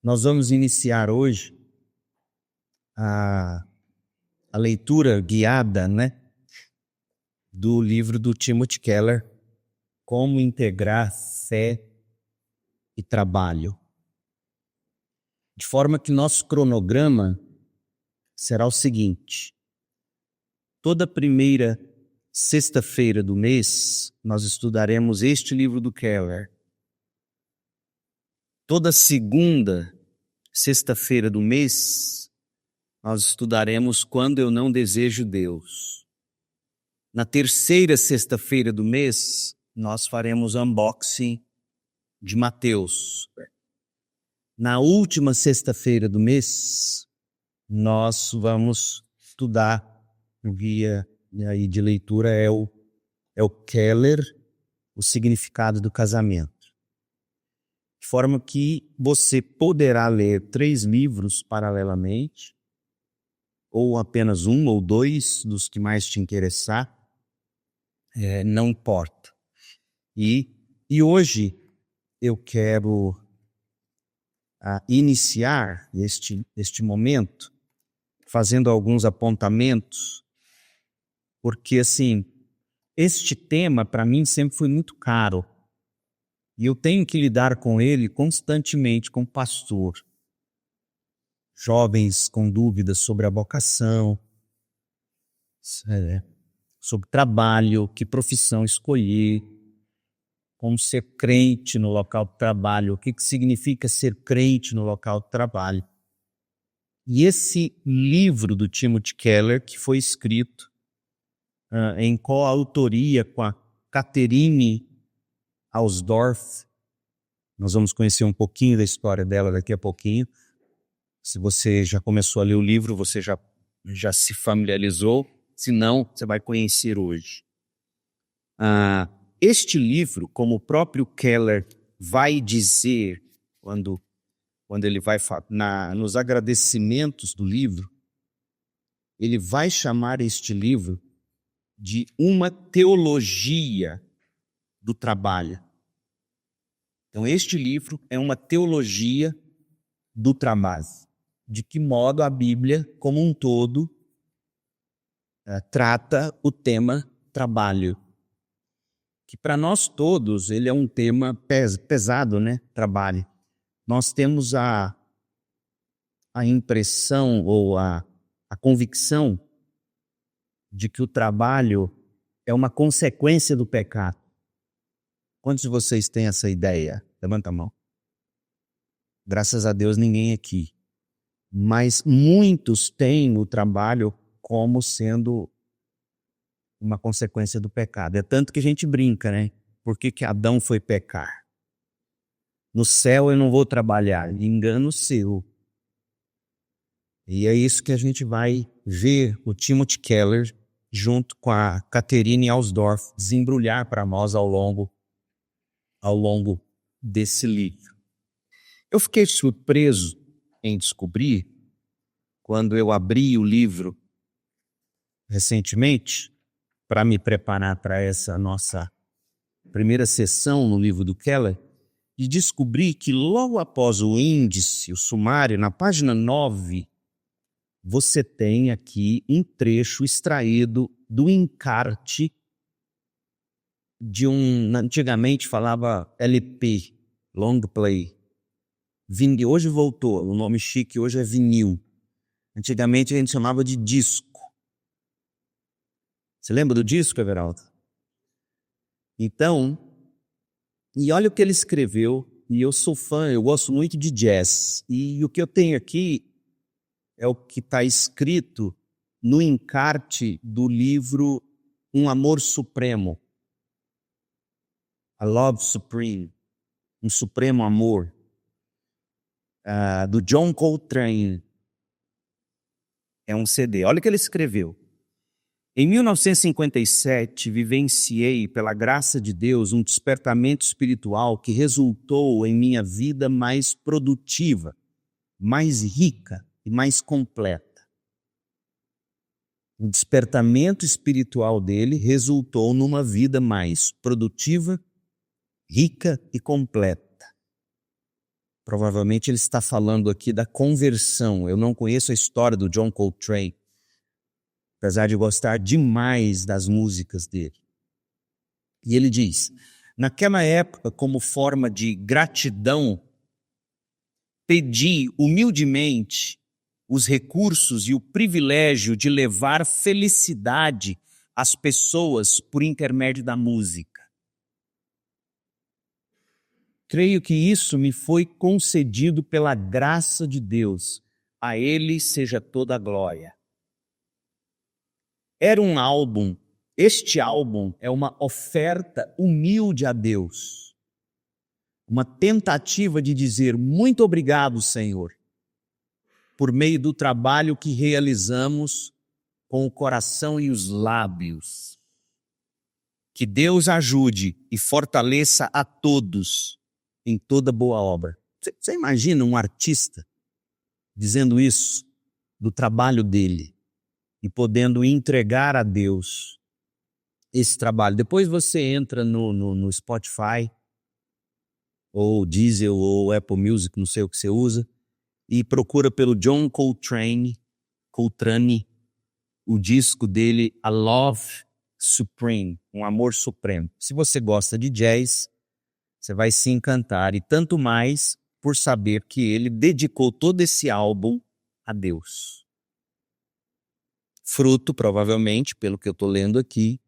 Nós vamos iniciar hoje a leitura guiada, do livro do Timothy Keller, Como Integrar Fé e Trabalho. De forma que nosso cronograma será o seguinte: toda primeira sexta-feira do mês, nós estudaremos este livro do Keller. Toda segunda sexta-feira do mês, nós estudaremos Quando Eu Não Desejo Deus. Na terceira sexta-feira do mês, nós faremos unboxing de Mateus. Na última sexta-feira do mês, nós vamos estudar o guia aí de leitura é o Keller, o significado do casamento. De forma que você poderá ler 3 livros paralelamente, ou apenas um ou 2 dos que mais te interessar, não importa. E hoje eu quero iniciar este momento fazendo alguns apontamentos, porque assim, este tema para mim sempre foi muito caro. E eu tenho que lidar com ele constantemente como pastor. Jovens com dúvidas sobre a vocação, sobre trabalho, que profissão escolher, como ser crente no local de trabalho, o que significa ser crente no local de trabalho. E esse livro do Timothy Keller, que foi escrito em coautoria com a Catherine Ausdorff, nós vamos conhecer um pouquinho da história dela daqui a pouquinho. Se você já começou a ler o livro, você já se familiarizou. Se não, você vai conhecer hoje. Este livro, como o próprio Keller vai dizer, quando ele vai nos agradecimentos do livro, ele vai chamar este livro de uma teologia do trabalho. Então, este livro é uma teologia do trabalho. De que modo a Bíblia, como um todo, trata o tema trabalho. Que para nós todos ele é um tema pesado, Trabalho. Nós temos a impressão ou a convicção de que o trabalho é uma consequência do pecado. Quantos de vocês têm essa ideia? Levanta a mão. Graças a Deus ninguém aqui. Mas muitos têm o trabalho como sendo uma consequência do pecado. É tanto que a gente brinca, Por que Adão foi pecar? No céu eu não vou trabalhar. Engano seu. E é isso que a gente vai ver o Timothy Keller, junto com a Catherine Ausdorff, desembrulhar para nós ao longo desse livro. Eu fiquei surpreso em descobrir, quando eu abri o livro recentemente, para me preparar para essa nossa primeira sessão no livro do Keller, e descobri que logo após o índice, o sumário, na página 9, você tem aqui um trecho extraído do encarte de antigamente falava LP, long play. Hoje voltou, o nome chique hoje é vinil. Antigamente a gente chamava de disco. Você lembra do disco, Everaldo? Então, e olha o que ele escreveu, e eu sou fã, eu gosto muito de jazz. E o que eu tenho aqui é o que está escrito no encarte do livro Um Amor Supremo. A Love Supreme, um supremo amor, do John Coltrane. É um CD. Olha o que ele escreveu. Em 1957, vivenciei, pela graça de Deus, um despertamento espiritual que resultou em minha vida mais produtiva, mais rica e mais completa. O despertamento espiritual dele resultou numa vida mais produtiva, rica e completa. Provavelmente ele está falando aqui da conversão. Eu não conheço a história do John Coltrane, apesar de gostar demais das músicas dele. E ele diz: naquela época, como forma de gratidão, pedi humildemente os recursos e o privilégio de levar felicidade às pessoas por intermédio da música. Creio que isso me foi concedido pela graça de Deus. A Ele seja toda a glória. Era um álbum, este álbum é uma oferta humilde a Deus. Uma tentativa de dizer muito obrigado, Senhor, por meio do trabalho que realizamos com o coração e os lábios. Que Deus ajude e fortaleça a todos em toda boa obra. Você imagina um artista dizendo isso do trabalho dele e podendo entregar a Deus esse trabalho? Depois você entra no Spotify, ou Deezer, ou Apple Music, não sei o que você usa, e procura pelo John Coltrane, o disco dele, A Love Supreme, um amor supremo. Se você gosta de jazz, você vai se encantar, e tanto mais por saber que ele dedicou todo esse álbum a Deus. Fruto, provavelmente, pelo que eu estou lendo aqui,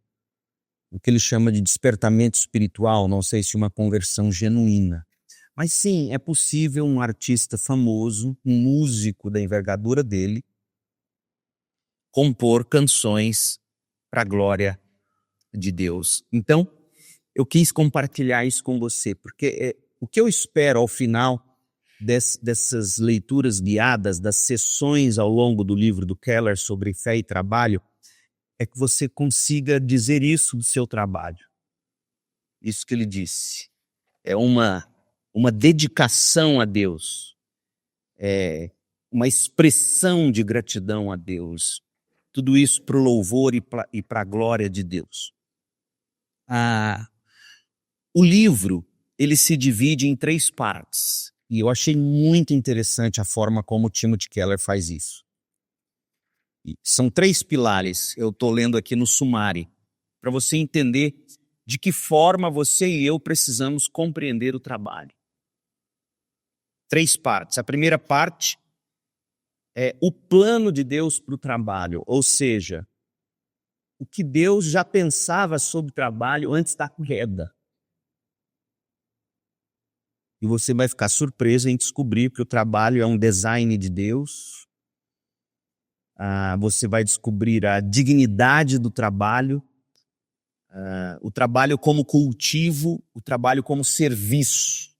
o que ele chama de despertamento espiritual, não sei se uma conversão genuína. Mas sim, é possível um artista famoso, um músico da envergadura dele, compor canções para a glória de Deus. Então, eu quis compartilhar isso com você, porque o que eu espero ao final dessas leituras guiadas, das sessões ao longo do livro do Keller sobre fé e trabalho, é que você consiga dizer isso do seu trabalho. Isso que ele disse. É uma dedicação a Deus. É uma expressão de gratidão a Deus. Tudo isso para o louvor e para a glória de Deus. O livro, ele se divide em 3 partes. E eu achei muito interessante a forma como o Timothy Keller faz isso. São 3 pilares, eu estou lendo aqui no sumário, para você entender de que forma você e eu precisamos compreender o trabalho. 3 partes. A primeira parte é o plano de Deus para o trabalho, ou seja, o que Deus já pensava sobre o trabalho antes da queda. E você vai ficar surpreso em descobrir que o trabalho é um design de Deus. Você vai descobrir a dignidade do trabalho, o trabalho como cultivo, o trabalho como serviço.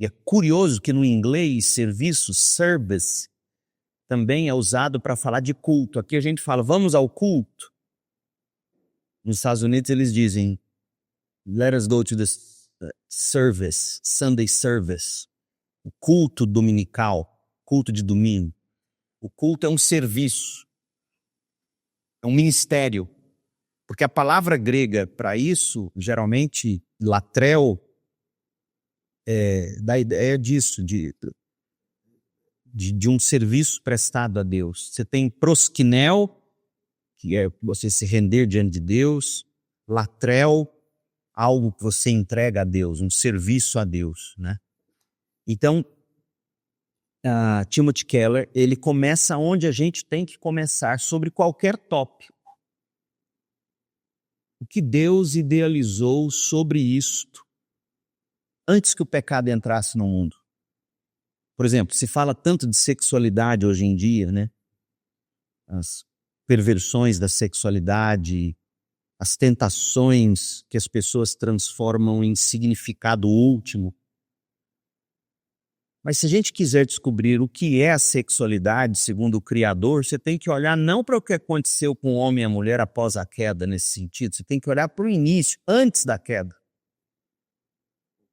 E é curioso que no inglês, serviço, service, também é usado para falar de culto. Aqui a gente fala, vamos ao culto. Nos Estados Unidos eles dizem, let us go to the service, Sunday service. O culto dominical, culto de domingo. O culto é um serviço, é um ministério, porque a palavra grega para isso, geralmente, latreo, dá ideia disso, de um serviço prestado a Deus. Você tem proskinel, que é você se render diante de Deus, latreo, algo que você entrega a Deus, um serviço a Deus, né? Então, Timothy Keller, ele começa onde a gente tem que começar, sobre qualquer tópico. O que Deus idealizou sobre isto antes que o pecado entrasse no mundo. Por exemplo, se fala tanto de sexualidade hoje em dia, né? As perversões da sexualidade, as tentações que as pessoas transformam em significado último. Mas se a gente quiser descobrir o que é a sexualidade, segundo o Criador, você tem que olhar não para o que aconteceu com o homem e a mulher após a queda, nesse sentido. Você tem que olhar para o início, antes da queda.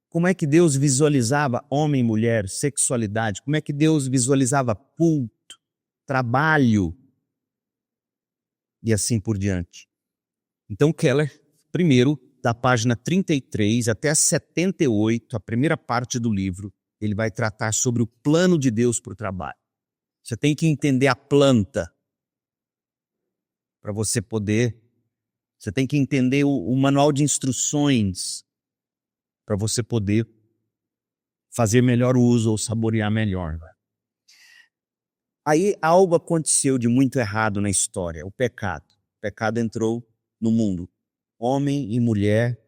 Como é que Deus visualizava homem e mulher, sexualidade? Como é que Deus visualizava culto, trabalho e assim por diante? Então Keller, primeiro, da página 33 até a 78, a primeira parte do livro, ele vai tratar sobre o plano de Deus para o trabalho. Você tem que entender a planta para você poder. Você tem que entender o manual de instruções para você poder fazer melhor uso ou saborear melhor. Aí algo aconteceu de muito errado na história, o pecado. O pecado entrou no mundo. Homem e mulher,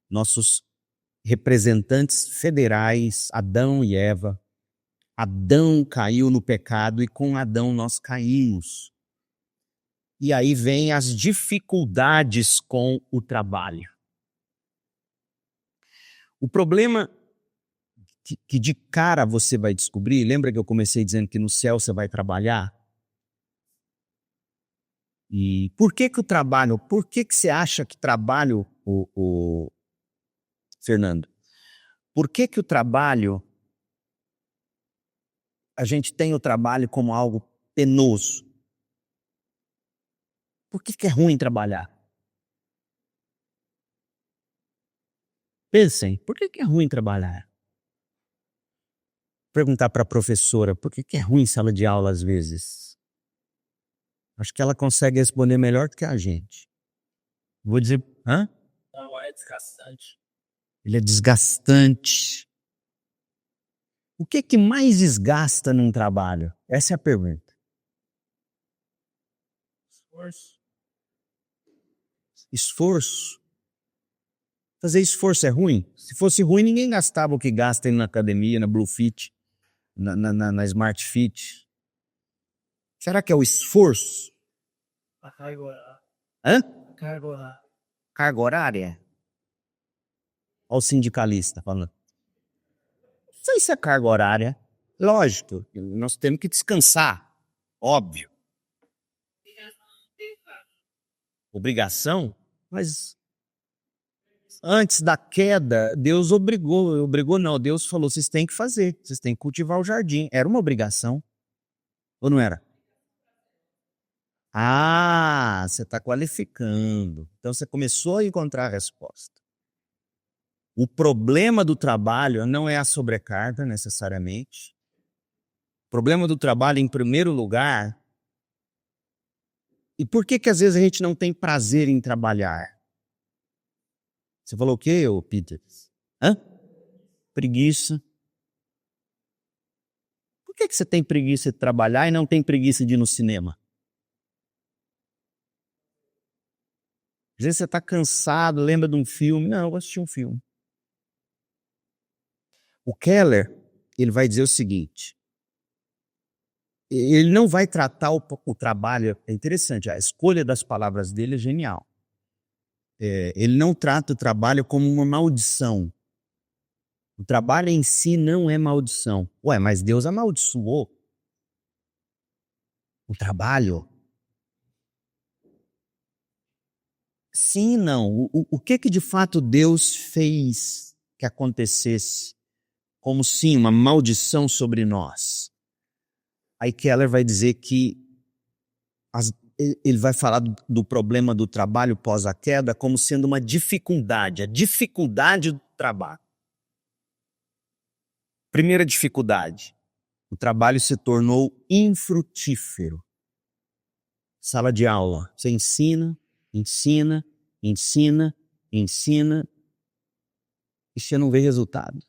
nossos representantes federais, Adão e Eva. Adão caiu no pecado e com Adão nós caímos. E aí vem as dificuldades com o trabalho. O problema que de cara você vai descobrir, lembra que eu comecei dizendo que no céu você vai trabalhar? E por que o trabalho, por que você acha que trabalho, Fernando? Por que o trabalho, a gente tem o trabalho como algo penoso? Por que é ruim trabalhar? Pensem, por que é ruim trabalhar? Perguntar para a professora, por que é ruim sala de aula às vezes? Acho que ela consegue responder melhor do que a gente. Vou dizer, hã? Não, é desgastante. Ele é desgastante. O que mais desgasta num trabalho? Essa é a pergunta. Esforço. Esforço. Fazer esforço é ruim? Se fosse ruim, ninguém gastava o que gasta indo na academia, na Blue Fit, na Smart Fit. Será que é o esforço? A carga horária. Hã? A carga horária. Carga horária? Olha o sindicalista falando. Não sei se é carga horária. Lógico, nós temos que descansar. Óbvio. Obrigação? Mas antes da queda, Deus obrigou não, Deus falou, vocês têm que fazer, vocês têm que cultivar o jardim. Era uma obrigação? Ou não era? Ah, você está qualificando. Então você começou a encontrar a resposta. O problema do trabalho não é a sobrecarga, necessariamente. O problema do trabalho, em primeiro lugar, e por que às vezes a gente não tem prazer em trabalhar? Você falou o quê, ô Peter? Hã? Preguiça. Por que você tem preguiça de trabalhar e não tem preguiça de ir no cinema? Às vezes você está cansado, lembra de um filme. Não, eu vou assistir um filme. O Keller, ele vai dizer o seguinte. Ele não vai tratar o trabalho, é interessante, a escolha das palavras dele é genial. Ele não trata o trabalho como uma maldição. O trabalho em si não é maldição. Ué, mas Deus amaldiçoou o trabalho? Sim e não. O que de fato Deus fez que acontecesse como sim uma maldição sobre nós? Aí Keller vai dizer que ele vai falar do problema do trabalho pós a queda como sendo uma dificuldade, a dificuldade do trabalho. Primeira dificuldade, o trabalho se tornou infrutífero. Sala de aula, você ensina, e você não vê resultado.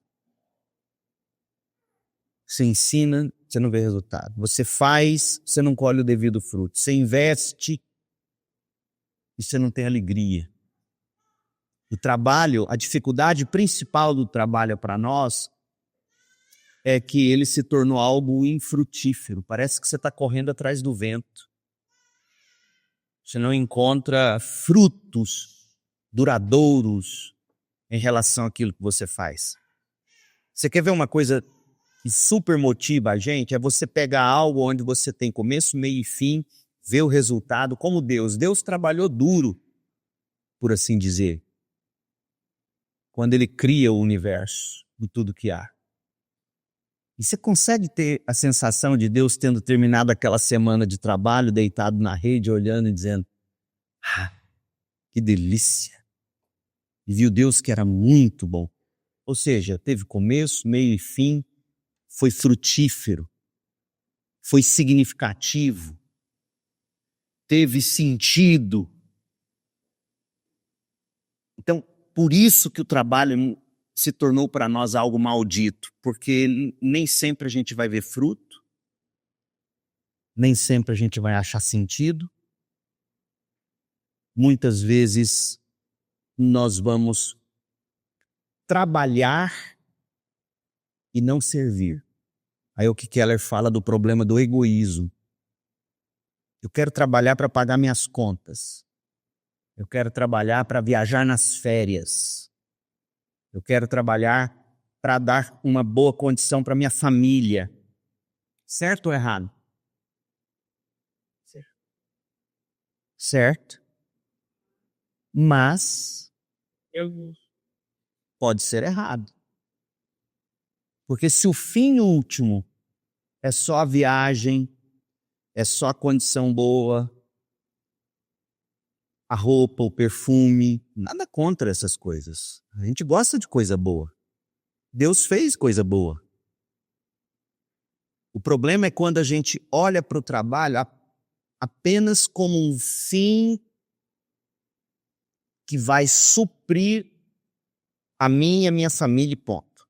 Você ensina, você não vê resultado. Você faz, você não colhe o devido fruto. Você investe e você não tem alegria. O trabalho, a dificuldade principal do trabalho para nós é que ele se tornou algo infrutífero. Parece que você está correndo atrás do vento. Você não encontra frutos duradouros em relação àquilo que você faz. Você quer ver uma coisa que super motiva a gente? É você pegar algo onde você tem começo, meio e fim, ver o resultado, como Deus. Deus trabalhou duro, por assim dizer, quando Ele cria o universo, de tudo que há. E você consegue ter a sensação de Deus tendo terminado aquela semana de trabalho, deitado na rede, olhando e dizendo, ah, que delícia, e viu Deus que era muito bom. Ou seja, teve começo, meio e fim, foi frutífero, foi significativo, teve sentido. Então, por isso que o trabalho se tornou para nós algo maldito, porque nem sempre a gente vai ver fruto, nem sempre a gente vai achar sentido. Muitas vezes nós vamos trabalhar e não servir. Aí o que Keller fala do problema do egoísmo. Eu quero trabalhar para pagar minhas contas. Eu quero trabalhar para viajar nas férias. Eu quero trabalhar para dar uma boa condição para minha família. Certo ou errado? Certo. Mas pode ser errado. Porque se o fim último é só a viagem, é só a condição boa, a roupa, o perfume, nada contra essas coisas. A gente gosta de coisa boa. Deus fez coisa boa. O problema é quando a gente olha para o trabalho apenas como um fim que vai suprir a mim e a minha família e ponto.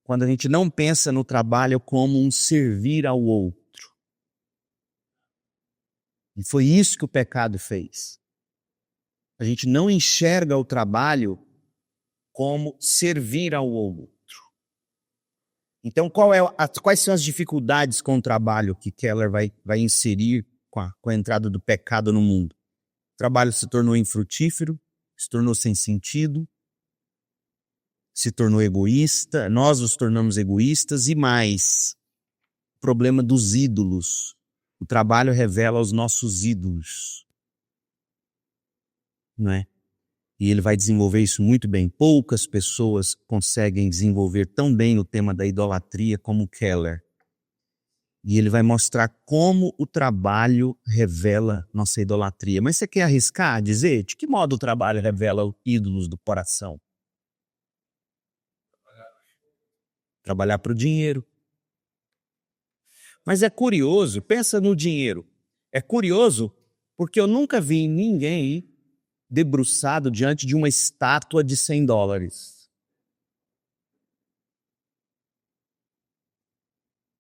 Quando a gente não pensa no trabalho como um servir ao outro. E foi isso que o pecado fez. A gente não enxerga o trabalho como servir ao outro. Então, quais são as dificuldades com o trabalho que Keller vai inserir com a entrada do pecado no mundo? O trabalho se tornou infrutífero, se tornou sem sentido, se tornou egoísta, nós nos tornamos egoístas e mais, o problema dos ídolos. O trabalho revela os nossos ídolos, não é? E ele vai desenvolver isso muito bem. Poucas pessoas conseguem desenvolver tão bem o tema da idolatria como Keller. E ele vai mostrar como o trabalho revela nossa idolatria. Mas você quer arriscar a dizer de que modo o trabalho revela os ídolos do coração? Trabalhar para o dinheiro. Mas é curioso, pensa no dinheiro. É curioso porque eu nunca vi ninguém debruçado diante de uma estátua de $100.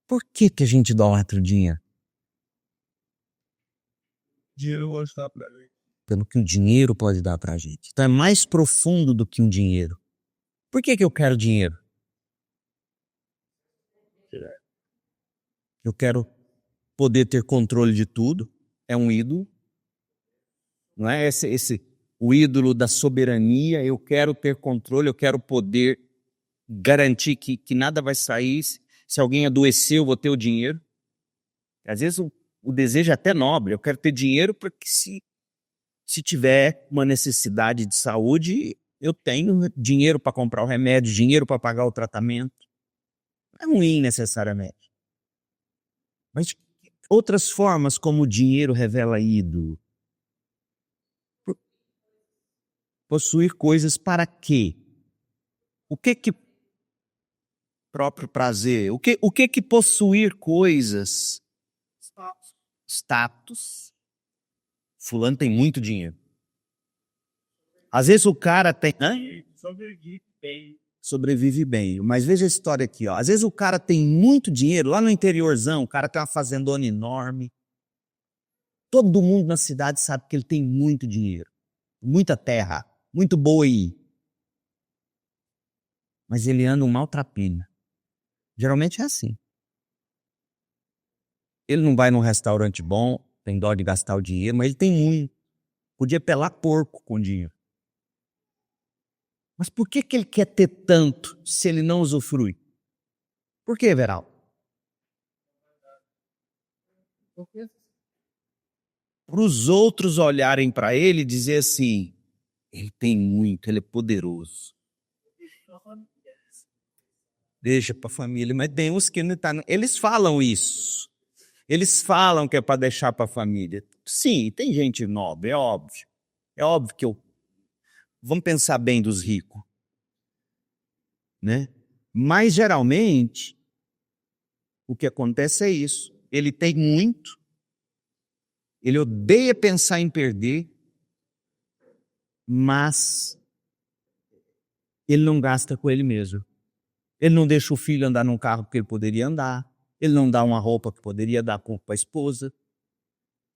Por que a gente idolatra o dinheiro? Dinheiro hoje tá pra mim. Pelo que o dinheiro pode dar pra gente. Então é mais profundo do que um dinheiro. Por que eu quero dinheiro? Eu quero poder ter controle de tudo. É um ídolo. Não é o ídolo da soberania? Eu quero ter controle, eu quero poder garantir que nada vai sair. Se alguém adoecer, eu vou ter o dinheiro. Às vezes o desejo é até nobre. Eu quero ter dinheiro para que se tiver uma necessidade de saúde, eu tenho dinheiro para comprar o remédio, dinheiro para pagar o tratamento. Não é ruim necessariamente. Mas outras formas como o dinheiro revela ídolo. Possuir coisas para quê? O que próprio prazer? O que possuir coisas? Status. Fulano tem muito dinheiro. Às vezes o cara tem... Sobrevive bem. Mas veja a história aqui, ó. Às vezes o cara tem muito dinheiro, lá no interiorzão, o cara tem uma fazendona enorme. Todo mundo na cidade sabe que ele tem muito dinheiro. Muita terra, muito boi. Mas ele anda um maltrapilho. Geralmente é assim. Ele não vai num restaurante bom, tem dó de gastar o dinheiro, mas ele tem muito. Podia pelar porco com dinheiro. Mas por que ele quer ter tanto se ele não usufrui? Por que, Veraldo? Para os outros olharem para ele e dizer assim, ele tem muito, ele é poderoso. Deixa para a família, mas tem uns que não tá. Eles falam isso. Eles falam que é para deixar para a família. Sim, tem gente nobre, é óbvio. É óbvio que eu... Vamos pensar bem dos ricos, né? Mas geralmente o que acontece é isso. Ele tem muito, ele odeia pensar em perder, mas ele não gasta com ele mesmo. Ele não deixa o filho andar num carro que ele poderia andar, ele não dá uma roupa que poderia dar para a esposa.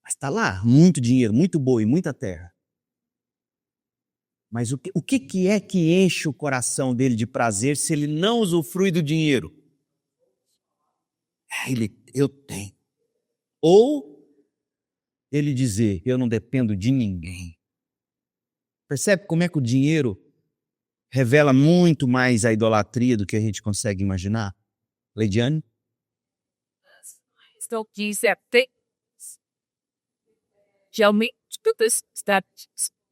Mas está lá, muito dinheiro, muito boi, muita terra. Mas o que é que enche o coração dele de prazer se ele não usufrui do dinheiro? Eu tenho. Ou ele dizer, eu não dependo de ninguém. Percebe como é que o dinheiro revela muito mais a idolatria do que a gente consegue imaginar? Leidiane? Estou accepting. Tell me to this that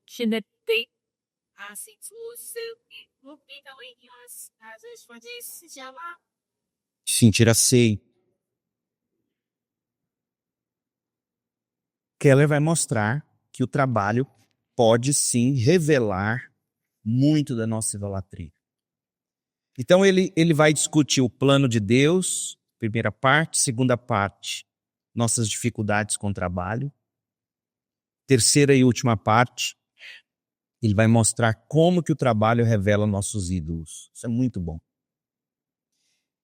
genetic as it was will be the way as it for this Java. Sentir a sei. Keller vai mostrar que o trabalho pode sim revelar muito da nossa idolatria. Então ele vai discutir o plano de Deus, primeira parte, segunda parte, nossas dificuldades com o trabalho. Terceira e última parte, ele vai mostrar como que o trabalho revela nossos ídolos. Isso é muito bom.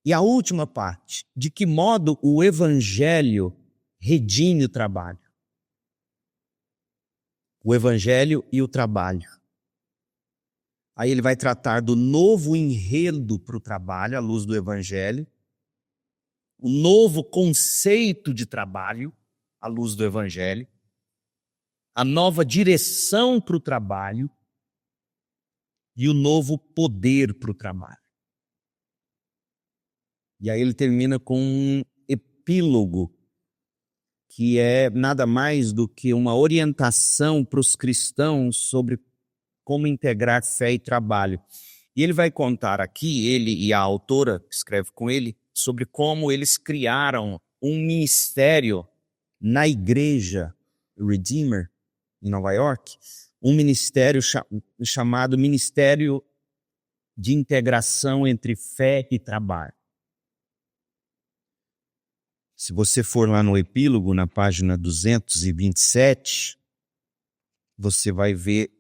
E a última parte, de que modo o evangelho redime o trabalho. O evangelho e o trabalho. Aí ele vai tratar do novo enredo para o trabalho, à luz do evangelho, o novo conceito de trabalho, à luz do evangelho, a nova direção para o trabalho e o novo poder para o trabalho. E aí ele termina com um epílogo, que é nada mais do que uma orientação para os cristãos sobre como integrar fé e trabalho. E ele vai contar aqui, ele e a autora que escreve com ele, sobre como eles criaram um ministério na igreja Redeemer, em Nova York, um ministério chamado Ministério de Integração entre Fé e Trabalho. Se você for lá no epílogo, na página 227, você vai ver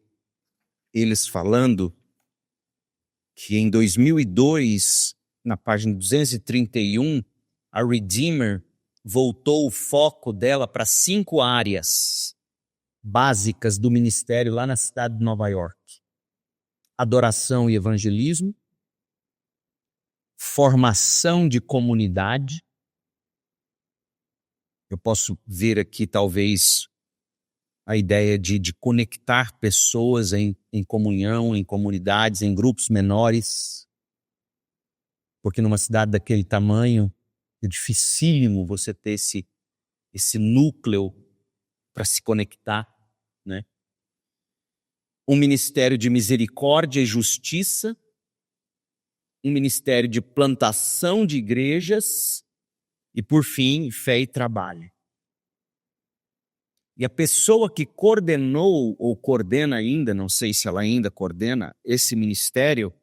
eles falando que em 2002, na página 231, a Redeemer voltou o foco dela para 5 áreas básicas do ministério lá na cidade de Nova York. Adoração e evangelismo, formação de comunidade. Eu posso ver aqui talvez a ideia de conectar pessoas em comunhão, em comunidades, em grupos menores. Porque numa cidade daquele tamanho, é dificílimo você ter esse núcleo para se conectar, né? Um ministério de misericórdia e justiça, um ministério de plantação de igrejas e, por fim, fé e trabalho. E a pessoa que coordenou ou coordena ainda, não sei se ela ainda coordena, esse ministério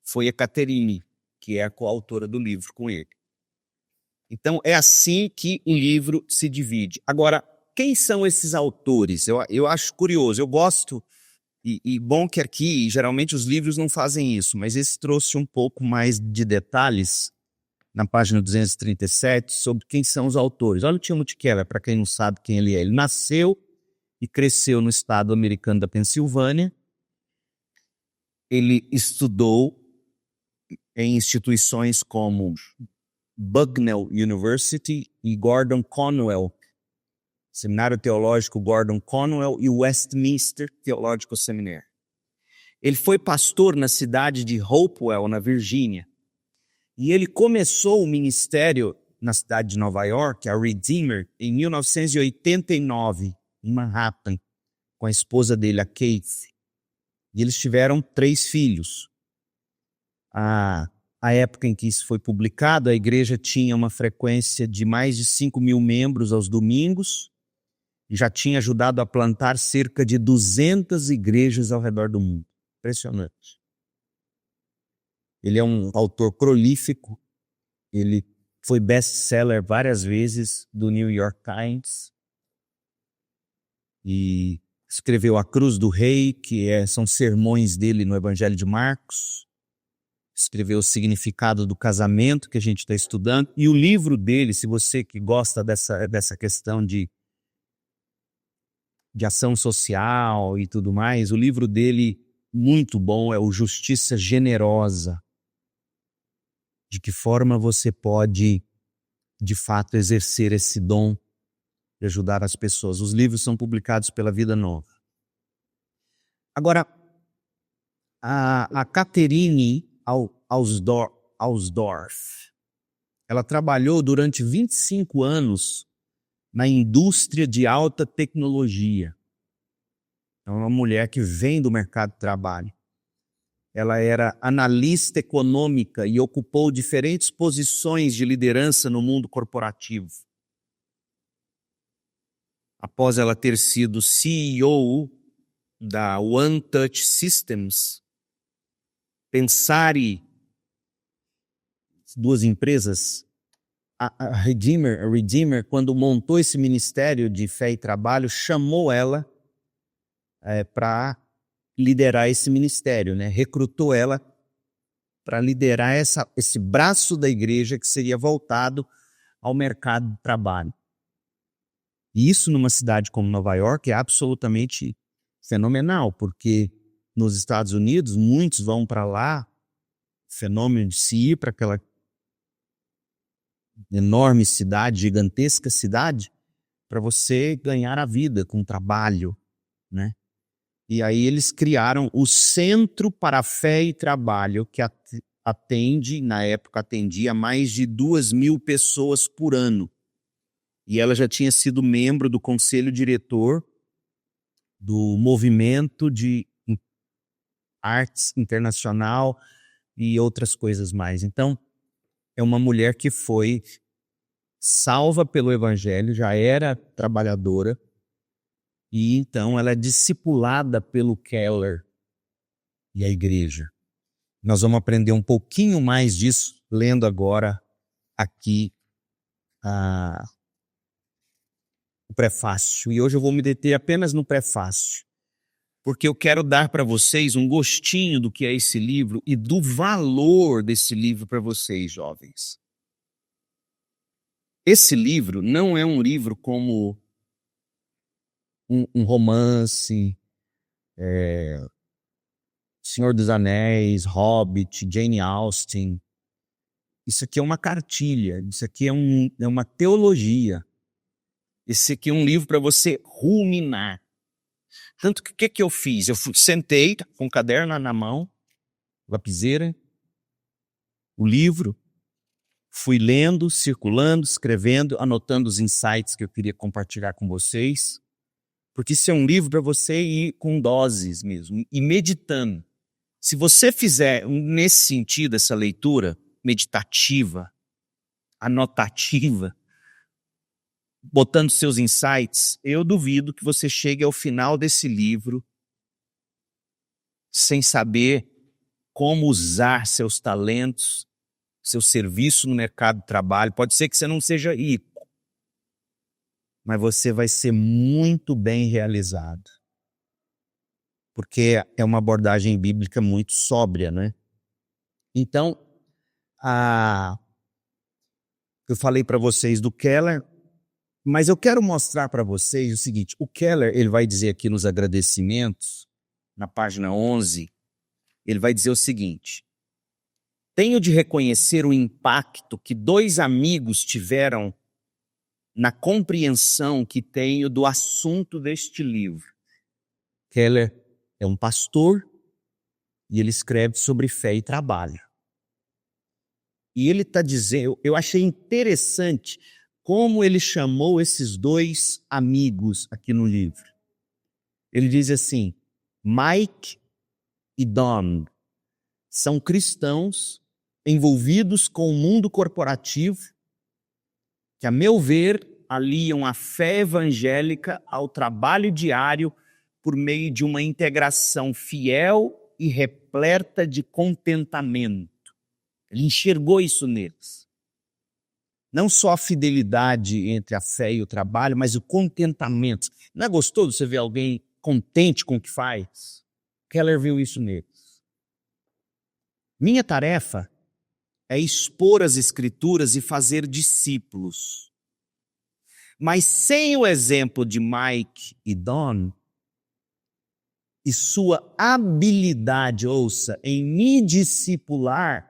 foi a Catherine, que é a coautora do livro com ele. Então, é assim que o livro se divide. Agora, quem são esses autores? Eu acho curioso, eu gosto, e bom que aqui, geralmente os livros não fazem isso, mas esse trouxe um pouco mais de detalhes na página 237 sobre quem são os autores. Olha o Timothy Keller, para quem não sabe quem ele é. Ele nasceu e cresceu no estado americano da Pensilvânia. Ele estudou em instituições como Bucknell University e Gordon Conwell, Seminário Teológico Gordon Conwell e Westminster Theological Seminary. Ele foi pastor na cidade de Hopewell, na Virgínia. E ele começou o ministério na cidade de Nova York, a Redeemer, em 1989, em Manhattan, com a esposa dele, a Kate. E eles tiveram 3 filhos. A época em que isso foi publicado, a igreja tinha uma frequência de mais de 5.000 membros aos domingos e já tinha ajudado a plantar cerca de 200 igrejas ao redor do mundo. Impressionante. Ele é um autor prolífico, ele foi best-seller várias vezes do New York Times e escreveu A Cruz do Rei, são sermões dele no Evangelho de Marcos. Escreveu O Significado do Casamento, que a gente está estudando. E o livro dele, se você que gosta dessa questão de ação social e tudo mais, o livro dele, muito bom, é o Justiça Generosa. De que forma você pode, de fato, exercer esse dom de ajudar as pessoas. Os livros são publicados pela Vida Nova. Agora, a Catherine Ausdorff, ela trabalhou durante 25 anos na indústria de alta tecnologia. É uma mulher que vem do mercado de trabalho. Ela era analista econômica e ocupou diferentes posições de liderança no mundo corporativo. Após ela ter sido CEO da One Touch Systems, Pensare, duas empresas, a Redeemer, quando montou esse ministério de fé e trabalho, chamou ela para liderar esse ministério, né? Recrutou ela para liderar esse braço da igreja que seria voltado ao mercado de trabalho. E isso numa cidade como Nova York é absolutamente fenomenal, porque nos Estados Unidos muitos vão para lá, fenômeno de se ir para aquela enorme cidade, gigantesca cidade, para você ganhar a vida com trabalho, né? E aí eles criaram o Centro para a Fé e Trabalho, que na época atendia mais de 2.000 pessoas por ano. E ela já tinha sido membro do conselho diretor do Movimento de Artes Internacional e outras coisas mais. Então, é uma mulher que foi salva pelo Evangelho, já era trabalhadora, e então ela é discipulada pelo Keller e a igreja. Nós vamos aprender um pouquinho mais disso, lendo agora aqui o prefácio. E hoje eu vou me deter apenas no prefácio, porque eu quero dar para vocês um gostinho do que é esse livro e do valor desse livro para vocês, jovens. Esse livro não é um livro como um romance, Senhor dos Anéis, Hobbit, Jane Austen. Isso aqui é uma cartilha, isso aqui é uma teologia. Esse aqui é um livro para você ruminar. Tanto que o que eu fiz? Eu sentei com o caderno na mão, lapiseira, o livro, fui lendo, circulando, escrevendo, anotando os insights que eu queria compartilhar com vocês, porque isso é um livro para você ir com doses mesmo, e meditando. Se você fizer nesse sentido essa leitura meditativa, anotativa, botando seus insights, eu duvido que você chegue ao final desse livro sem saber como usar seus talentos, seu serviço no mercado de trabalho. Pode ser que você não seja rico, mas você vai ser muito bem realizado. Porque é uma abordagem bíblica muito sóbria, né? Então, eu falei para vocês do Keller, mas eu quero mostrar para vocês o seguinte, o Keller, ele vai dizer aqui nos agradecimentos, na página 11, ele vai dizer o seguinte: tenho de reconhecer o impacto que 2 amigos tiveram na compreensão que tenho do assunto deste livro. Keller é um pastor e ele escreve sobre fé e trabalho. E ele está dizendo, eu achei interessante como ele chamou esses 2 amigos aqui no livro. Ele diz assim, Mike e Don são cristãos envolvidos com o mundo corporativo que, a meu ver, aliam a fé evangélica ao trabalho diário por meio de uma integração fiel e repleta de contentamento. Ele enxergou isso neles. Não só a fidelidade entre a fé e o trabalho, mas o contentamento. Não é gostoso você ver alguém contente com o que faz? Keller viu isso neles. Minha tarefa é expor as Escrituras e fazer discípulos. Mas sem o exemplo de Mike e Don, e sua habilidade, ouça, em me discipular,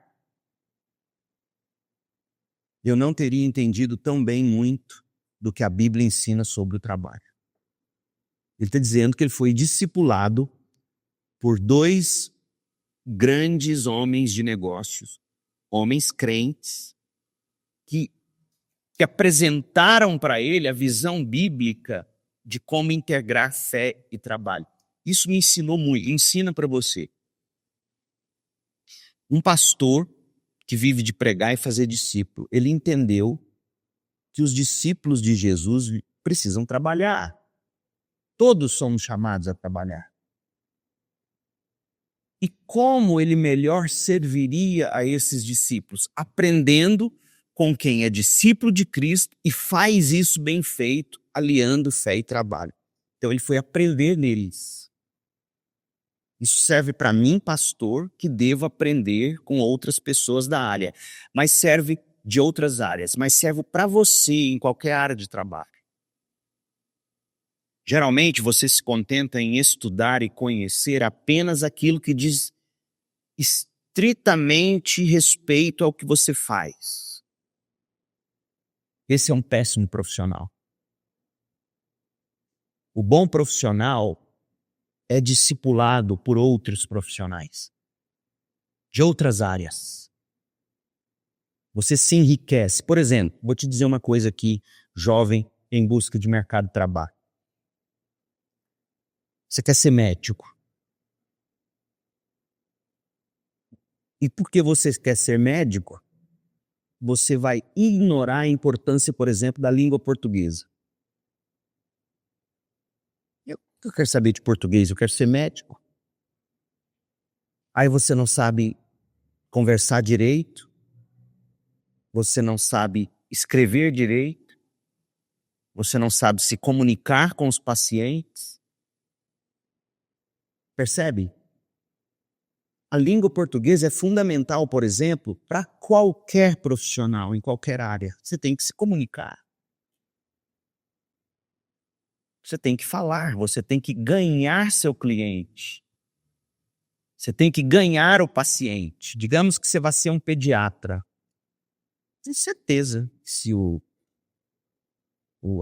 eu não teria entendido tão bem muito do que a Bíblia ensina sobre o trabalho. Ele está dizendo que ele foi discipulado por 2 grandes homens de negócios, homens crentes, que apresentaram para ele a visão bíblica de como integrar fé e trabalho. Isso me ensinou muito, ensina para você. Um pastor que vive de pregar e fazer discípulo, ele entendeu que os discípulos de Jesus precisam trabalhar. Todos somos chamados a trabalhar. E como ele melhor serviria a esses discípulos? Aprendendo com quem é discípulo de Cristo e faz isso bem feito, aliando fé e trabalho. Então ele foi aprender neles. Isso serve para mim, pastor, que devo aprender com outras pessoas da área. Mas serve de outras áreas. Mas serve para você em qualquer área de trabalho. Geralmente você se contenta em estudar e conhecer apenas aquilo que diz estritamente respeito ao que você faz. Esse é um péssimo profissional. O bom profissional é discipulado por outros profissionais de outras áreas. Você se enriquece. Por exemplo, vou te dizer uma coisa aqui, jovem em busca de mercado de trabalho. Você quer ser médico. E porque você quer ser médico, você vai ignorar a importância, por exemplo, da língua portuguesa. Eu quero saber de português, eu quero ser médico. Aí você não sabe conversar direito, você não sabe escrever direito, você não sabe se comunicar com os pacientes. Percebe? A língua portuguesa é fundamental, por exemplo, para qualquer profissional, em qualquer área. Você tem que se comunicar. Você tem que falar, você tem que ganhar seu cliente. Você tem que ganhar o paciente. Digamos que você vai ser um pediatra. Tenho certeza que se o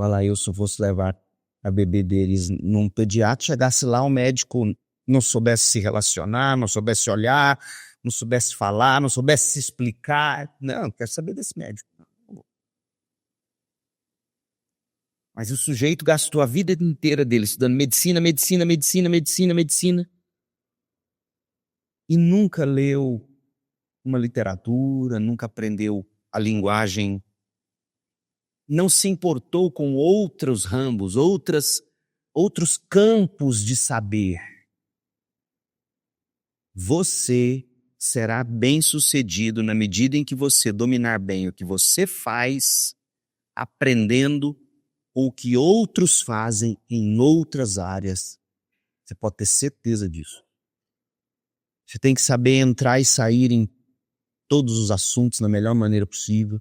Alailson fosse levar a bebê deles num pediatra, chegasse lá, o médico não soubesse se relacionar, não soubesse olhar, não soubesse falar, não soubesse se explicar. Não quero saber desse médico. Mas o sujeito gastou a vida inteira dele estudando medicina e nunca leu uma literatura, nunca aprendeu a linguagem, não se importou com outros ramos, outros campos de saber. Você será bem-sucedido na medida em que você dominar bem o que você faz, aprendendo o que outros fazem em outras áreas. Você pode ter certeza disso. Você tem que saber entrar e sair em todos os assuntos da melhor maneira possível.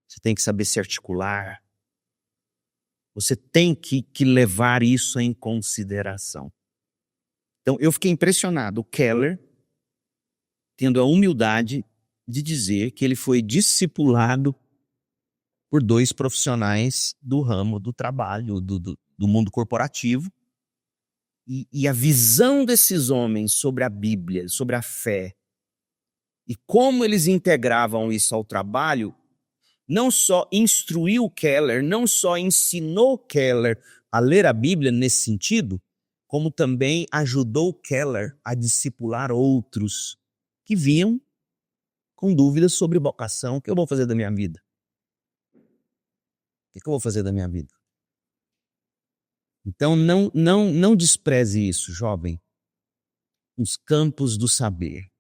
Você tem que saber se articular. Você tem que levar isso em consideração. Então, eu fiquei impressionado. O Keller, tendo a humildade de dizer que ele foi discipulado por 2 profissionais do ramo do trabalho, do mundo corporativo. E a visão desses homens sobre a Bíblia, sobre a fé, e como eles integravam isso ao trabalho, não só instruiu Keller, não só ensinou Keller a ler a Bíblia nesse sentido, como também ajudou Keller a discipular outros que vinham com dúvidas sobre vocação. O que eu vou fazer da minha vida? O que eu vou fazer da minha vida? Então não despreze isso, jovem. os campos do saber.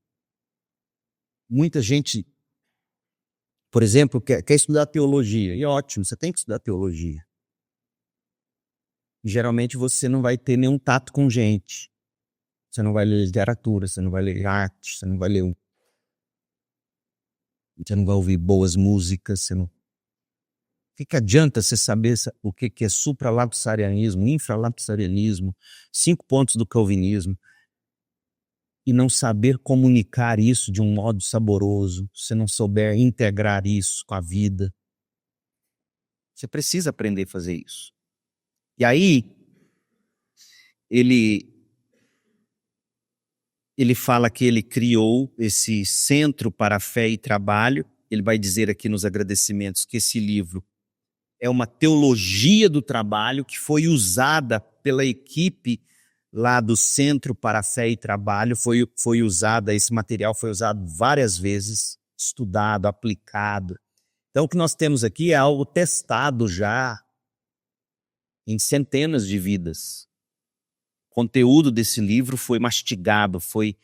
Muita gente, por exemplo, quer estudar teologia, e ótimo, você tem que estudar teologia. Geralmente você não vai ter nenhum tato com gente. Você não vai ler literatura, você não vai ler arte, você não vai ouvir boas músicas, você não... O que adianta você saber o que é supralapsarianismo, infralapsarianismo, 5 pontos do calvinismo, e não saber comunicar isso de um modo saboroso, se não souber integrar isso com a vida? Você precisa aprender a fazer isso. E aí, ele fala que ele criou esse Centro para a Fé e Trabalho. Ele vai dizer aqui nos agradecimentos que esse livro é uma teologia do trabalho que foi usada pela equipe lá do Centro para a Fé e Trabalho. Foi usada, esse material foi usado várias vezes, estudado, aplicado. Então o que nós temos aqui é algo testado já em centenas de vidas. O conteúdo desse livro foi mastigado, foi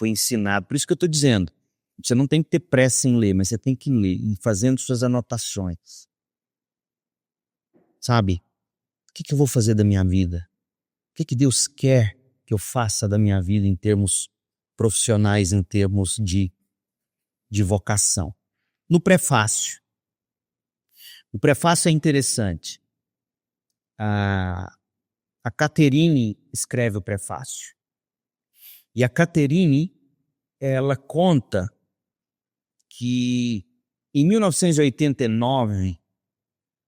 ensinado. Por isso que eu estou dizendo, você não tem que ter pressa em ler, mas você tem que ler, e fazendo suas anotações. Sabe? O que eu vou fazer da minha vida? O que Deus quer que eu faça da minha vida em termos profissionais, em termos de vocação? No prefácio. O prefácio é interessante. A Catherine escreve o prefácio. E a Catherine, ela conta que em 1989,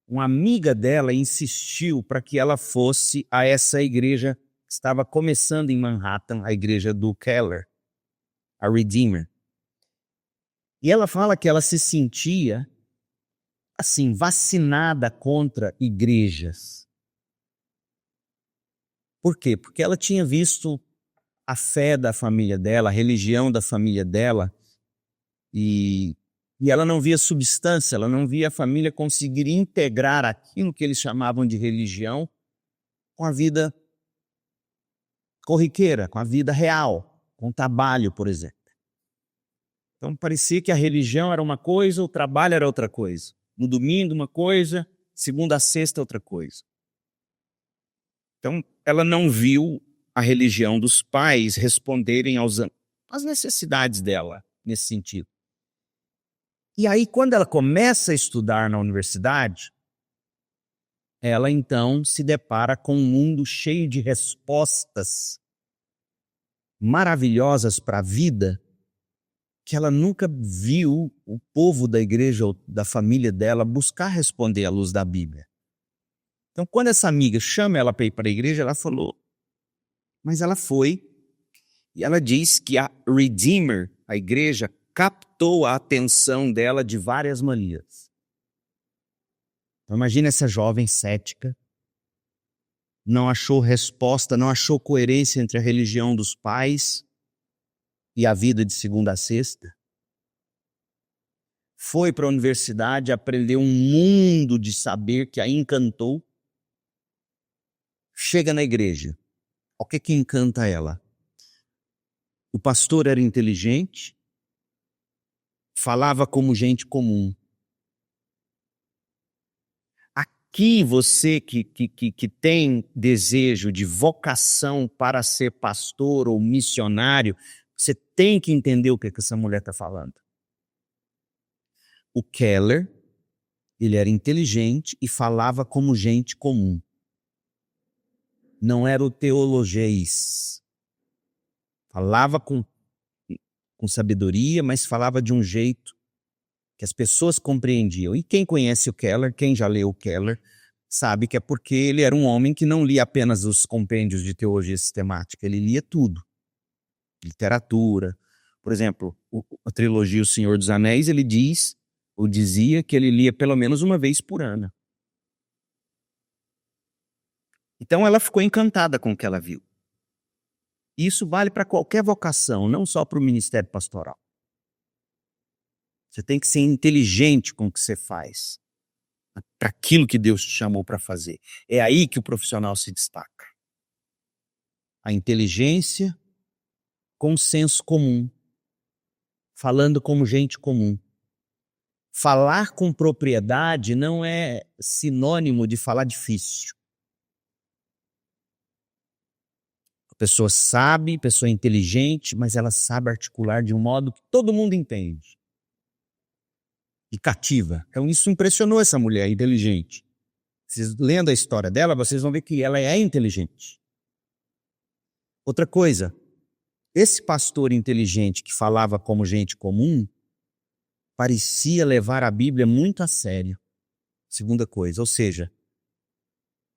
uma amiga dela insistiu para que ela fosse a essa igreja que estava começando em Manhattan, a igreja do Keller, a Redeemer. E ela fala que ela se sentia, assim, vacinada contra igrejas. Por quê? Porque ela tinha visto a fé da família dela, a religião da família dela, e ela não via substância, ela não via a família conseguir integrar aquilo que eles chamavam de religião com a vida corriqueira, com a vida real, com o trabalho, por exemplo. Então parecia que a religião era uma coisa, o trabalho era outra coisa. No domingo uma coisa, segunda a sexta outra coisa. Então ela não viu a religião dos pais responderem às necessidades dela nesse sentido. E aí, quando ela começa a estudar na universidade, ela então se depara com um mundo cheio de respostas maravilhosas para a vida que ela nunca viu o povo da igreja ou da família dela buscar responder à luz da Bíblia. Então, quando essa amiga chama ela para ir para a igreja, ela falou, mas ela foi, e ela diz que a Redeemer, a igreja, captou a atenção dela de várias maneiras. Então, imagina essa jovem cética, não achou resposta, não achou coerência entre a religião dos pais e a vida de segunda a sexta. Foi para a universidade, aprendeu um mundo de saber que a encantou. Chega na igreja. O que encanta ela? O pastor era inteligente, falava como gente comum. Aqui você que tem desejo de vocação para ser pastor ou missionário, você tem que entender o que essa mulher está falando. O Keller, ele era inteligente e falava como gente comum. Não era o teologês. Falava com sabedoria, mas falava de um jeito que as pessoas compreendiam. E quem conhece o Keller, quem já leu o Keller, sabe que é porque ele era um homem que não lia apenas os compêndios de teologia sistemática, ele lia tudo. Literatura. Por exemplo, a trilogia O Senhor dos Anéis, ele dizia que ele lia pelo menos uma vez por ano. Então ela ficou encantada com o que ela viu. Isso vale para qualquer vocação, não só para o ministério pastoral. Você tem que ser inteligente com o que você faz, para aquilo que Deus te chamou para fazer. É aí que o profissional se destaca. A inteligência com senso comum, falando como gente comum. Falar com propriedade não é sinônimo de falar difícil. A pessoa sabe, pessoa inteligente, mas ela sabe articular de um modo que todo mundo entende. E cativa. Então isso impressionou essa mulher inteligente. Vocês lendo a história dela, vocês vão ver que ela é inteligente. Outra coisa, esse pastor inteligente que falava como gente comum, parecia levar a Bíblia muito a sério. Segunda coisa, ou seja,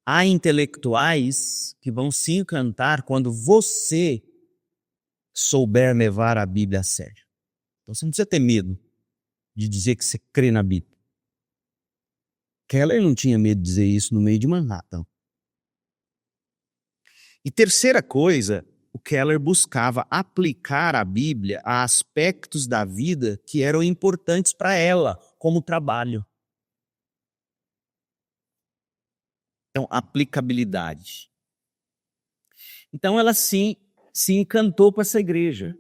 há intelectuais que vão se encantar quando você souber levar a Bíblia a sério. Então você não precisa ter medo de dizer que você crê na Bíblia. Keller não tinha medo de dizer isso no meio de Manhattan. E terceira coisa, o Keller buscava aplicar a Bíblia a aspectos da vida que eram importantes para ela, como trabalho. Então, aplicabilidade. Então, ela sim se encantou com essa igreja.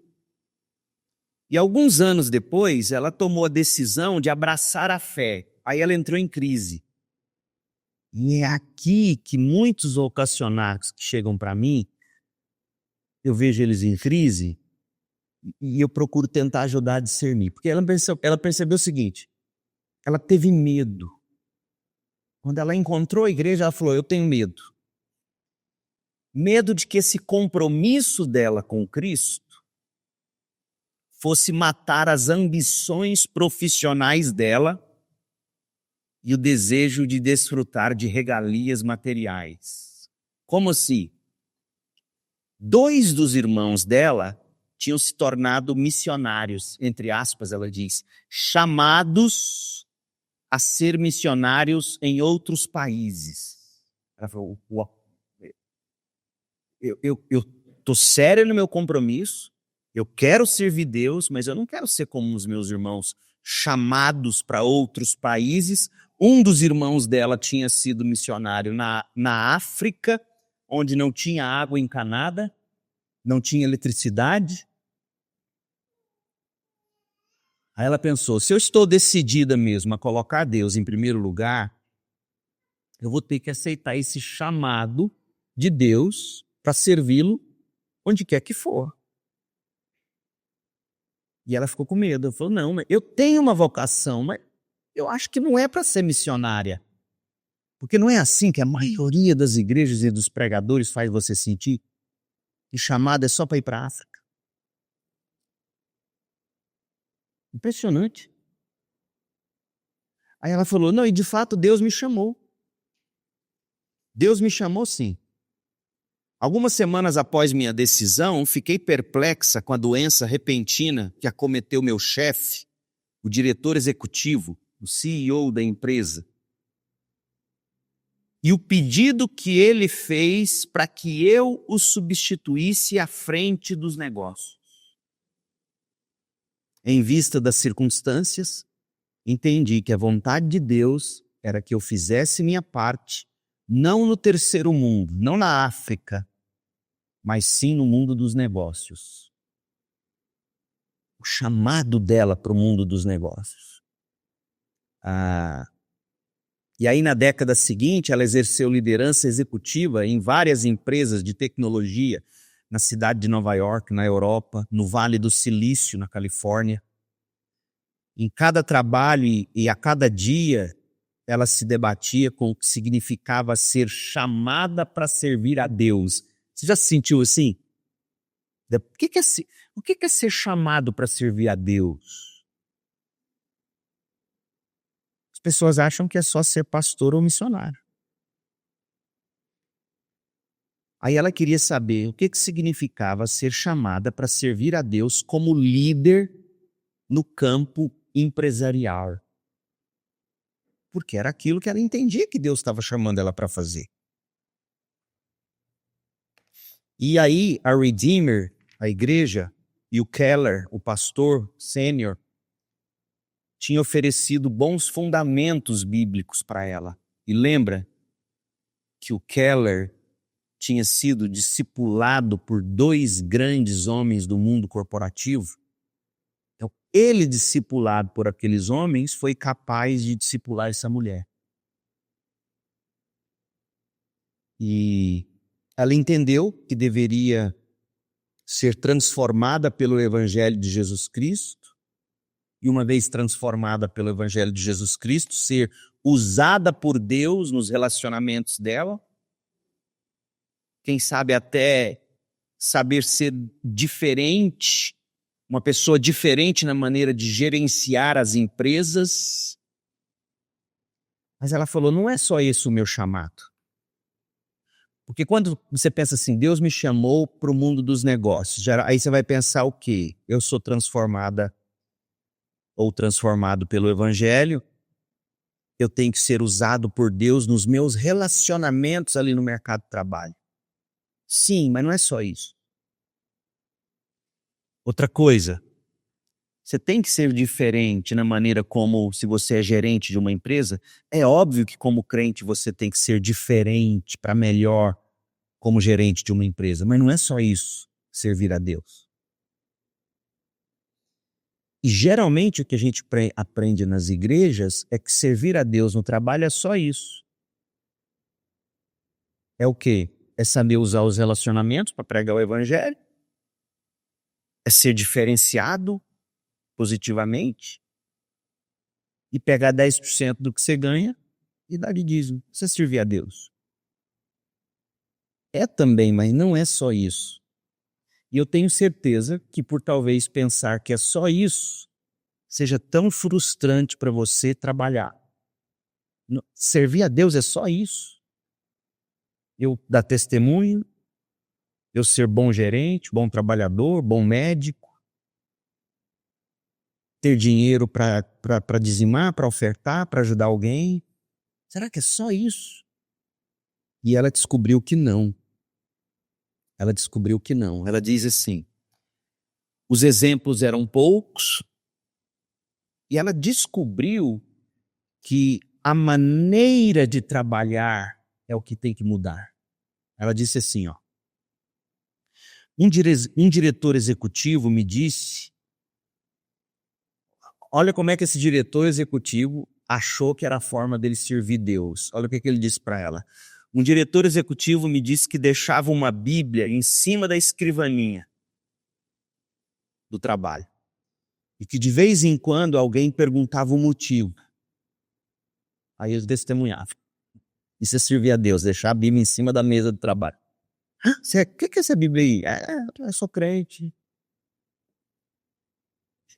E alguns anos depois, ela tomou a decisão de abraçar a fé. Aí ela entrou em crise. E é aqui que muitos vocacionados que chegam para mim, eu vejo eles em crise e eu procuro tentar ajudar a discernir. Porque ela percebeu o seguinte, ela teve medo. Quando ela encontrou a igreja, ela falou, eu tenho medo. Medo de que esse compromisso dela com Cristo fosse matar as ambições profissionais dela e o desejo de desfrutar de regalias materiais. Como se 2 dos irmãos dela tinham se tornado missionários, entre aspas, ela diz, chamados a ser missionários em outros países. Ela falou, eu estou séria no meu compromisso, eu quero servir Deus, mas eu não quero ser como os meus irmãos, chamados para outros países. Um dos irmãos dela tinha sido missionário na África, onde não tinha água encanada, não tinha eletricidade. Aí ela pensou, se eu estou decidida mesmo a colocar Deus em primeiro lugar, eu vou ter que aceitar esse chamado de Deus para servi-lo onde quer que for. E ela ficou com medo. Ela falou, não, eu tenho uma vocação, mas eu acho que não é para ser missionária. Porque não é assim que a maioria das igrejas e dos pregadores faz você sentir. Que chamado é só para ir para a África. Impressionante. Aí ela falou, não, e de fato Deus me chamou. Deus me chamou sim. Algumas semanas após minha decisão, fiquei perplexa com a doença repentina que acometeu meu chefe, o diretor executivo, o CEO da empresa. E o pedido que ele fez para que eu o substituísse à frente dos negócios. Em vista das circunstâncias, entendi que a vontade de Deus era que eu fizesse minha parte, não no terceiro mundo, não na África, mas sim no mundo dos negócios. O chamado dela para o mundo dos negócios. E aí, na década seguinte, ela exerceu liderança executiva em várias empresas de tecnologia, na cidade de Nova York, na Europa, no Vale do Silício, na Califórnia. Em cada trabalho e a cada dia, ela se debatia com o que significava ser chamada para servir a Deus. Você já se sentiu assim? O que é ser chamado para servir a Deus? As pessoas acham que é só ser pastor ou missionário. Aí ela queria saber o que significava ser chamada para servir a Deus como líder no campo empresarial. Porque era aquilo que ela entendia que Deus estava chamando ela para fazer. E aí a Redeemer, a igreja, e o Keller, o pastor sênior, tinha oferecido bons fundamentos bíblicos para ela. E lembra que o Keller tinha sido discipulado por 2 grandes homens do mundo corporativo. Então, ele, discipulado por aqueles homens, foi capaz de discipular essa mulher. E ela entendeu que deveria ser transformada pelo Evangelho de Jesus Cristo, e uma vez transformada pelo Evangelho de Jesus Cristo, ser usada por Deus nos relacionamentos dela, quem sabe até saber ser diferente, uma pessoa diferente na maneira de gerenciar as empresas. Mas ela falou, não é só esse o meu chamado. Porque quando você pensa assim, Deus me chamou para o mundo dos negócios, aí você vai pensar o quê? Eu sou transformada ou transformado pelo Evangelho, eu tenho que ser usado por Deus nos meus relacionamentos ali no mercado de trabalho. Sim, mas não é só isso. Outra coisa, você tem que ser diferente na maneira como, se você é gerente de uma empresa, é óbvio que como crente você tem que ser diferente para melhor como gerente de uma empresa, mas não é só isso, servir a Deus. E geralmente o que a gente aprende nas igrejas é que servir a Deus no trabalho é só isso. É o quê? É saber usar os relacionamentos para pregar o Evangelho, é ser diferenciado positivamente e pegar 10% do que você ganha e dar de dízimo. Você servir a Deus. É também, mas não é só isso. E eu tenho certeza que por talvez pensar que é só isso, seja tão frustrante para você trabalhar. Servir a Deus é só isso. Eu dar testemunho, eu ser bom gerente, bom trabalhador, bom médico, ter dinheiro para dizimar, para ofertar, para ajudar alguém. Será que é só isso? E ela descobriu que não. Ela descobriu que não. Ela diz assim, os exemplos eram poucos e ela descobriu que a maneira de trabalhar é o que tem que mudar. Ela disse assim, ó, um diretor executivo me disse, olha como é que esse diretor executivo achou que era a forma dele servir Deus. Olha o que ele disse para ela. Um diretor executivo me disse que deixava uma Bíblia em cima da escrivaninha do trabalho. E que de vez em quando alguém perguntava o motivo. Aí eles testemunhavam. Isso é servir a Deus, deixar a Bíblia em cima da mesa do trabalho. O que é essa Bíblia aí? Eu sou crente.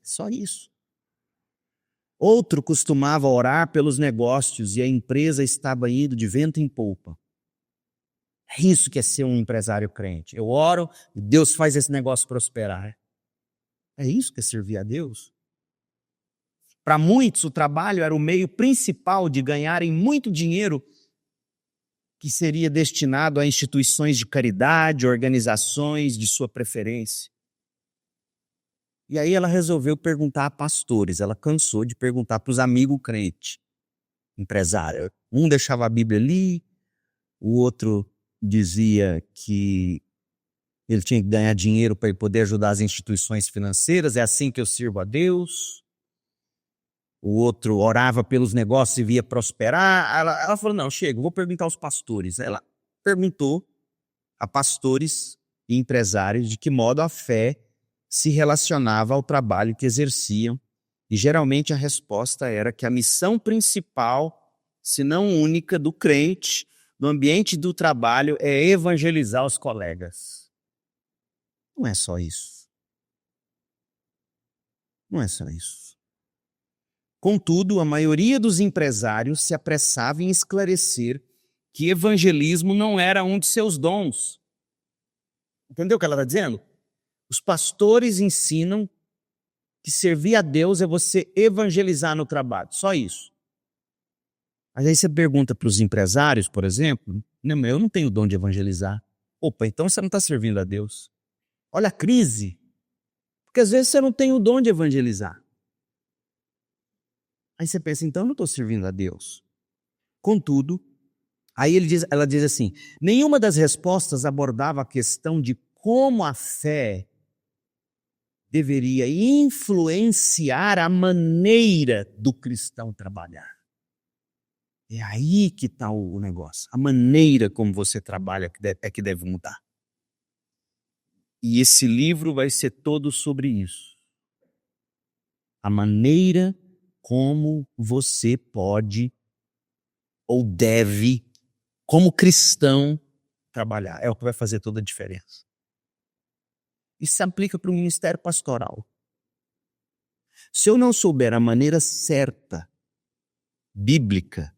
Só isso. Outro costumava orar pelos negócios e a empresa estava indo de vento em polpa. É isso que é ser um empresário crente. Eu oro e Deus faz esse negócio prosperar. É isso que é servir a Deus. Para muitos, o trabalho era o meio principal de ganharem muito dinheiro que seria destinado a instituições de caridade, organizações de sua preferência. E aí ela resolveu perguntar a pastores. Ela cansou de perguntar para os amigos crentes, empresários. Um deixava a Bíblia ali, o outro dizia que ele tinha que ganhar dinheiro para ele poder ajudar as instituições financeiras. É assim que eu sirvo a Deus. O outro orava pelos negócios e via prosperar. Ela falou, não, chega, vou perguntar aos pastores. Ela perguntou a pastores e empresários de que modo a fé se relacionava ao trabalho que exerciam. E geralmente a resposta era que a missão principal, se não única, do crente no ambiente do trabalho é evangelizar os colegas. Não é só isso. Não é só isso. Contudo, a maioria dos empresários se apressava em esclarecer que evangelismo não era um de seus dons. Entendeu o que ela está dizendo? Os pastores ensinam que servir a Deus é você evangelizar no trabalho. Só isso. Mas aí você pergunta para os empresários, por exemplo, eu não tenho o dom de evangelizar. Opa, então você não está servindo a Deus. Olha a crise. Porque às vezes você não tem o dom de evangelizar. Aí você pensa, então eu não estou servindo a Deus. Contudo, Aí ela diz assim, nenhuma das respostas abordava a questão de como a fé deveria influenciar a maneira do cristão trabalhar. É aí que está o negócio. A maneira como você trabalha é que deve mudar. E esse livro vai ser todo sobre isso. A maneira como você pode ou deve, como cristão, trabalhar. É o que vai fazer toda a diferença. Isso se aplica para o ministério pastoral. Se eu não souber a maneira certa, bíblica,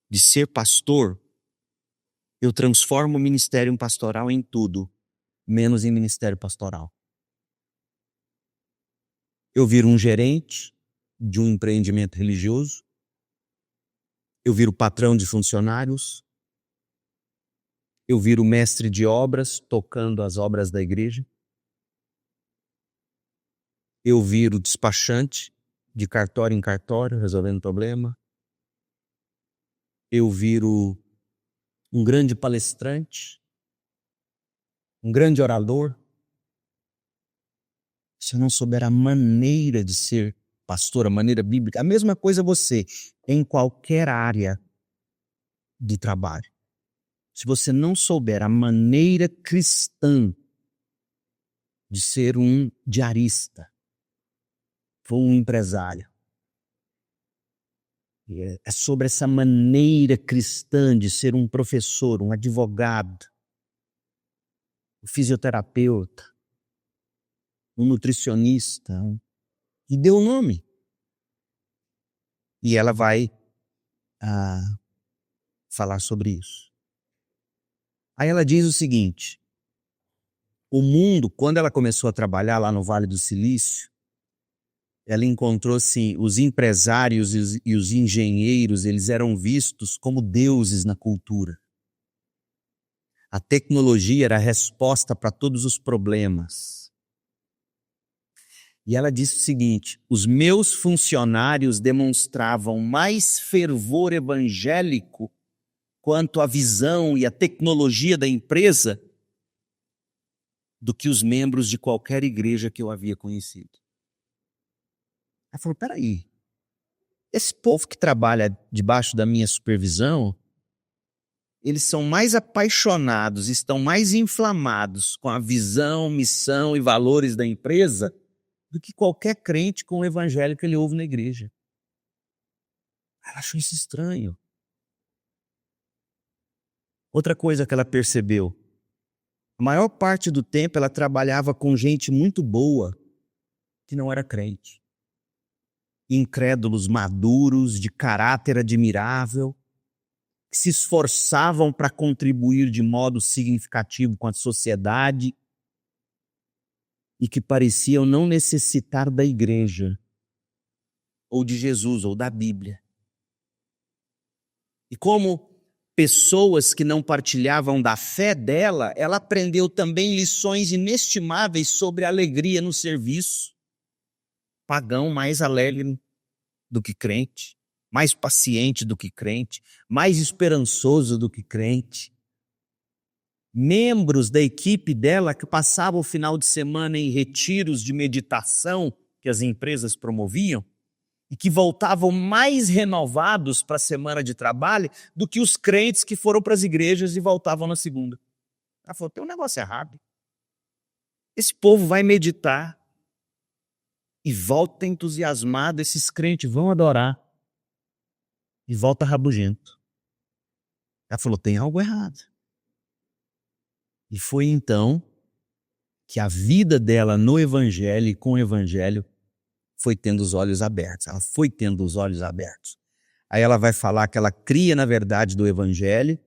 de ser pastor, eu transformo o ministério pastoral em tudo, menos em ministério pastoral. Eu viro um gerente de um empreendimento religioso, eu viro patrão de funcionários, eu viro mestre de obras, tocando as obras da igreja, eu viro despachante de cartório em cartório, resolvendo problema, eu viro um grande palestrante, um grande orador. Se eu não souber a maneira de ser pastor, a maneira bíblica, a mesma coisa você, em qualquer área de trabalho. Se você não souber a maneira cristã de ser um diarista, ou um empresário, é sobre essa maneira cristã de ser um professor, um advogado, um fisioterapeuta, um nutricionista, e deu o nome. E ela vai falar sobre isso. Aí ela diz o seguinte, o mundo, quando ela começou a trabalhar lá no Vale do Silício, ela encontrou assim, os empresários e os engenheiros, eles eram vistos como deuses na cultura. A tecnologia era a resposta para todos os problemas. E ela disse o seguinte, os meus funcionários demonstravam mais fervor evangélico quanto à visão e à tecnologia da empresa do que os membros de qualquer igreja que eu havia conhecido. Ela falou, peraí, esse povo que trabalha debaixo da minha supervisão, eles são mais apaixonados, estão mais inflamados com a visão, missão e valores da empresa do que qualquer crente com o evangelho que ele ouve na igreja. Ela achou isso estranho. Outra coisa que ela percebeu, a maior parte do tempo ela trabalhava com gente muito boa que não era crente. Incrédulos maduros, de caráter admirável, que se esforçavam para contribuir de modo significativo com a sociedade e que pareciam não necessitar da igreja, ou de Jesus, ou da Bíblia. E como pessoas que não partilhavam da fé dela, ela aprendeu também lições inestimáveis sobre a alegria no serviço. Pagão mais alegre do que crente, mais paciente do que crente, mais esperançoso do que crente. Membros da equipe dela que passavam o final de semana em retiros de meditação que as empresas promoviam e que voltavam mais renovados para a semana de trabalho do que os crentes que foram para as igrejas e voltavam na segunda. Ela falou, tem um negócio errado. Esse povo vai meditar e volta entusiasmado, esses crentes vão adorar e volta rabugento. Ela falou, tem algo errado. E foi então que a vida dela no evangelho e com o evangelho foi tendo os olhos abertos. Ela foi tendo os olhos abertos. Aí ela vai falar que ela cria na verdade do evangelho,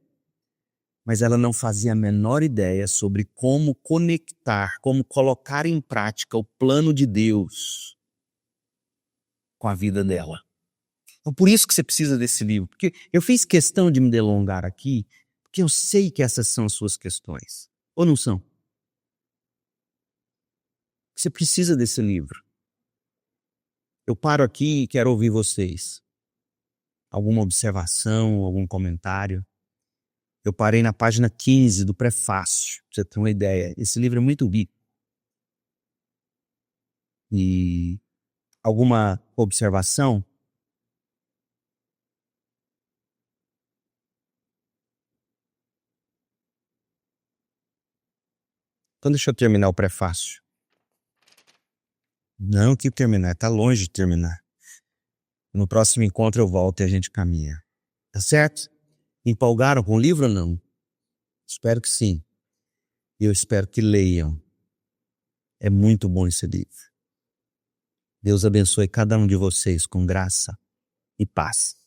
mas ela não fazia a menor ideia sobre como conectar, como colocar em prática o plano de Deus com a vida dela. Então, por isso que você precisa desse livro, porque eu fiz questão de me delongar aqui, porque eu sei que essas são as suas questões. Ou não são? Você precisa desse livro. Eu paro aqui e quero ouvir vocês. Alguma observação, algum comentário? Eu parei na página 15 do prefácio, pra você ter uma ideia. Esse livro é muito rico. E alguma observação? Então deixa eu terminar o prefácio. Não que terminar, tá longe de terminar. No próximo encontro eu volto e a gente caminha. Tá certo? Empolgaram com o livro ou não? Espero que sim. E eu espero que leiam. É muito bom esse livro. Deus abençoe cada um de vocês com graça e paz.